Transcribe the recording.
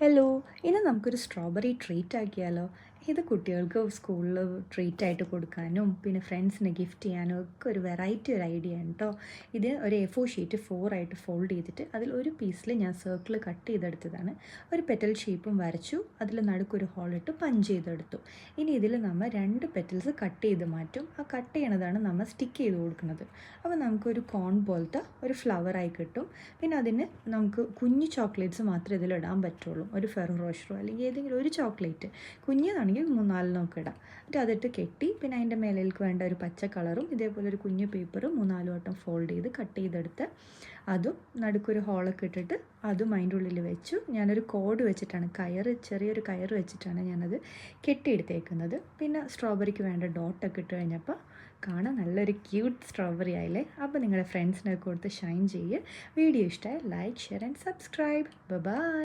Hello, ഇന്ന് നമുക്കൊരു strawberry treat ആക്കിയാലോ? ഇത് കുട്ടികൾക്ക് സ്കൂളിൽ ട്രീറ്റ് ആയിട്ട് കൊടുക്കാനും പിന്നെ ഫ്രണ്ട്സിന് ഗിഫ്റ്റ് ചെയ്യാനും ഒക്കെ ഒരു വെറൈറ്റി ഒരു ഐഡിയ ആണ് കേട്ടോ. ഇത് ഒരു A4 ഷീറ്റ് 4 ആയിട്ട് ഫോൾഡ് ചെയ്തിട്ട് അതിൽ ഒരു പീസിൽ ഞാൻ സർക്കിൾ കട്ട് ചെയ്തെടുത്തതാണ്. ഒരു പെറ്റൽ ഷേപ്പും വരച്ചു, അതിൽ നടുക്കൊരു ഹോളിട്ട് പഞ്ച് ചെയ്തെടുത്തു. ഇനി ഇതിൽ നമ്മൾ 2 പെറ്റൽസ് കട്ട് ചെയ്ത് മാറ്റും. ആ കട്ട് ചെയ്യണതാണ് നമ്മൾ സ്റ്റിക്ക് ചെയ്ത് കൊടുക്കുന്നത്. അപ്പോൾ നമുക്കൊരു കോൺ പോലത്തെ ഒരു ഫ്ലവറായി കിട്ടും. പിന്നെ അതിന് നമുക്ക് കുഞ്ഞു ചോക്ലേറ്റ്സ് മാത്രമേ ഇതിലിടാൻ പറ്റുള്ളൂ. ഒരു ഫെറോ റോഷറോ അല്ലെങ്കിൽ ഏതെങ്കിലും ഒരു ചോക്ലേറ്റ് കുഞ്ഞതാണെങ്കിൽ 3-4 ഇടാം. എന്നിട്ട് അതിട്ട് കെട്ടി പിന്നെ അതിൻ്റെ മേലേക്ക് വേണ്ട ഒരു പച്ച കളറും ഇതേപോലെ ഒരു കുഞ്ഞു പേപ്പറും 3-4 വട്ടം ഫോൾഡ് ചെയ്ത് കട്ട് ചെയ്തെടുത്ത് അതും നടുക്കൊരു ഹോളൊക്കെ ഇട്ടിട്ട് അതും അതിൻ്റെ ഉള്ളിൽ വെച്ചു. ഞാനൊരു കോഡ് വെച്ചിട്ടാണ് ചെറിയൊരു കയറ് വെച്ചിട്ടാണ് ഞാനത് കെട്ടിയെടുത്തേക്കുന്നത്. പിന്നെ സ്ട്രോബെറിക്ക് വേണ്ട ഡോട്ടൊക്കെ ഇട്ട് കഴിഞ്ഞപ്പോൾ കാണാൻ നല്ലൊരു ക്യൂട്ട് സ്ട്രോബെറി ആയില്ലേ. അപ്പോൾ നിങ്ങളുടെ ഫ്രണ്ട്സിനൊക്കെ കൊടുത്ത് ഷൈൻ ചെയ്യുക. വീഡിയോ ഇഷ്ടമായി like share and subscribe. By.